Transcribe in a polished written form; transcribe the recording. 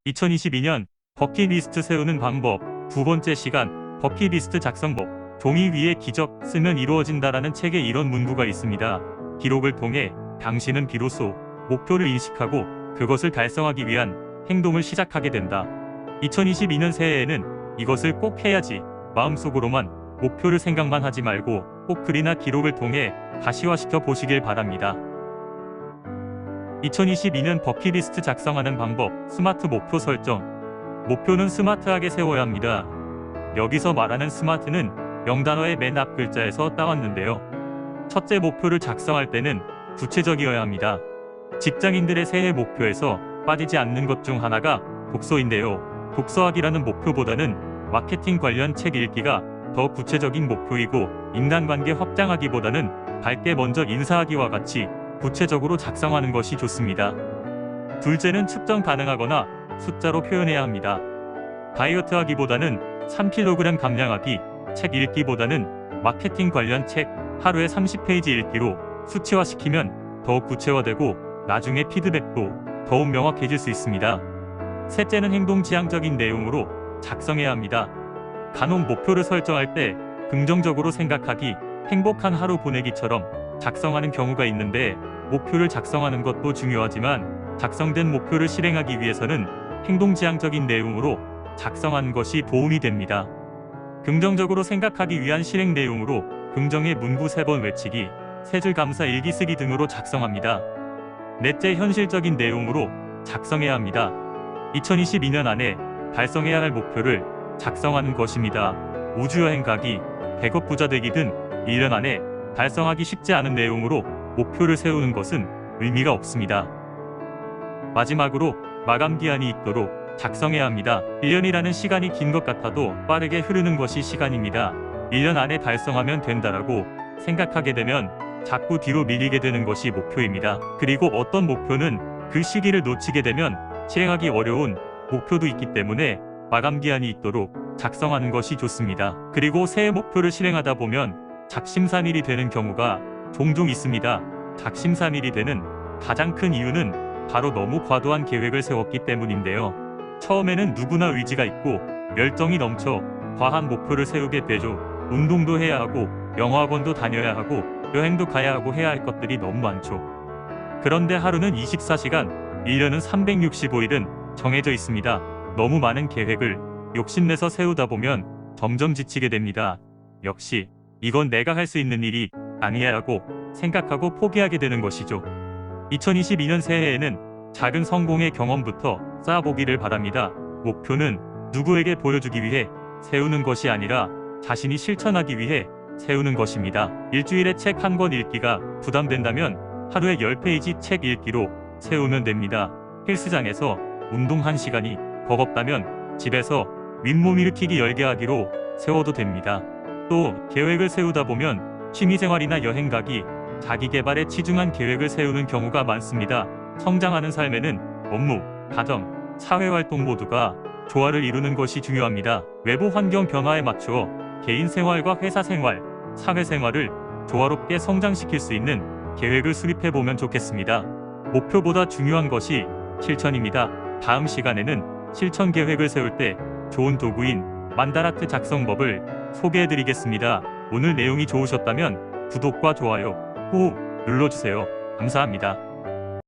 2022년 버킷리스트 세우는 방법 두 번째 시간 버킷리스트 작성법. 종이 위에 기적 쓰면 이루어진다라는 책에 이런 문구가 있습니다. 기록을 통해 당신은 비로소 목표를 인식하고 그것을 달성하기 위한 행동을 시작하게 된다. 2022년 새해에는 이것을 꼭 해야지 마음속으로만 목표를 생각만 하지 말고 꼭 글이나 기록을 통해 가시화시켜 보시길 바랍니다. 2022년 버킷리스트 작성하는 방법. 스마트 목표 설정. 목표는 스마트하게 세워야 합니다. 여기서 말하는 스마트는 영단어의 맨 앞 글자에서 따왔는데요. 첫째, 목표를 작성할 때는 구체적이어야 합니다. 직장인들의 새해 목표에서 빠지지 않는 것 중 하나가 독서인데요. 독서하기라는 목표보다는 마케팅 관련 책 읽기가 더 구체적인 목표이고, 인간관계 확장하기보다는 밝게 먼저 인사하기와 같이 구체적으로 작성하는 것이 좋습니다. 둘째는 측정 가능하거나 숫자로 표현해야 합니다. 다이어트 하기보다는 3kg 감량하기, 책 읽기보다는 마케팅 관련 책 하루에 30페이지 읽기로 수치화시키면 더 구체화되고 나중에 피드백도 더욱 명확해질 수 있습니다. 셋째는 행동 지향적인 내용으로 작성해야 합니다. 간혹 목표를 설정할 때 긍정적으로 생각하기, 행복한 하루 보내기처럼 작성하는 경우가 있는데, 목표를 작성하는 것도 중요하지만 작성된 목표를 실행하기 위해서는 행동 지향적인 내용으로 작성하는 것이 도움이 됩니다. 긍정적으로 생각하기 위한 실행 내용으로 긍정의 문구 3번 외치기, 3줄 감사 일기 쓰기 등으로 작성합니다. 넷째, 현실적인 내용으로 작성해야 합니다. 2022년 안에 달성해야 할 목표를 작성하는 것입니다. 우주여행 가기, 100억 부자 되기 등 1년 안에 달성하기 쉽지 않은 내용으로 목표를 세우는 것은 의미가 없습니다. 마지막으로 마감 기한이 있도록 작성해야 합니다. 1년이라는 시간이 긴 것 같아도 빠르게 흐르는 것이 시간입니다. 1년 안에 달성하면 된다라고 생각하게 되면 자꾸 뒤로 밀리게 되는 것이 목표입니다. 그리고 어떤 목표는 그 시기를 놓치게 되면 실행하기 어려운 목표도 있기 때문에 마감 기한이 있도록 작성하는 것이 좋습니다. 그리고 새해 목표를 실행하다 보면 작심삼일이 되는 경우가 종종 있습니다. 작심삼일이 되는 가장 큰 이유는 바로 너무 과도한 계획을 세웠기 때문인데요. 처음에는 누구나 의지가 있고 열정이 넘쳐 과한 목표를 세우게 되죠. 운동도 해야 하고 영어학원도 다녀야 하고 여행도 가야 하고 해야 할 것들이 너무 많죠. 그런데 하루는 24시간, 1년은 365일은 정해져 있습니다. 너무 많은 계획을 욕심내서 세우다 보면 점점 지치게 됩니다. 역시 이건 내가 할 수 있는 일이 아니야 라고 생각하고 포기하게 되는 것이죠. 2022년 새해에는 작은 성공의 경험부터 쌓아보기를 바랍니다. 목표는 누구에게 보여주기 위해 세우는 것이 아니라 자신이 실천하기 위해 세우는 것입니다. 일주일에 책 한 권 읽기가 부담된다면 하루에 10페이지 책 읽기로 세우면 됩니다. 헬스장에서 운동 1시간이 버겁다면 집에서 윗몸 일으키기 10개 하기로 세워도 됩니다. 또 계획을 세우다 보면 취미생활이나 여행 가기, 자기개발에 치중한 계획을 세우는 경우가 많습니다. 성장하는 삶에는 업무, 가정, 사회활동 모두가 조화를 이루는 것이 중요합니다. 외부 환경 변화에 맞추어 개인 생활과 회사 생활, 사회생활을 조화롭게 성장시킬 수 있는 계획을 수립해보면 좋겠습니다. 목표보다 중요한 것이 실천입니다. 다음 시간에는 실천 계획을 세울 때 좋은 도구인 만다라트 작성법을 소개해드리겠습니다. 오늘 내용이 좋으셨다면 구독과 좋아요 꾹 눌러주세요. 감사합니다.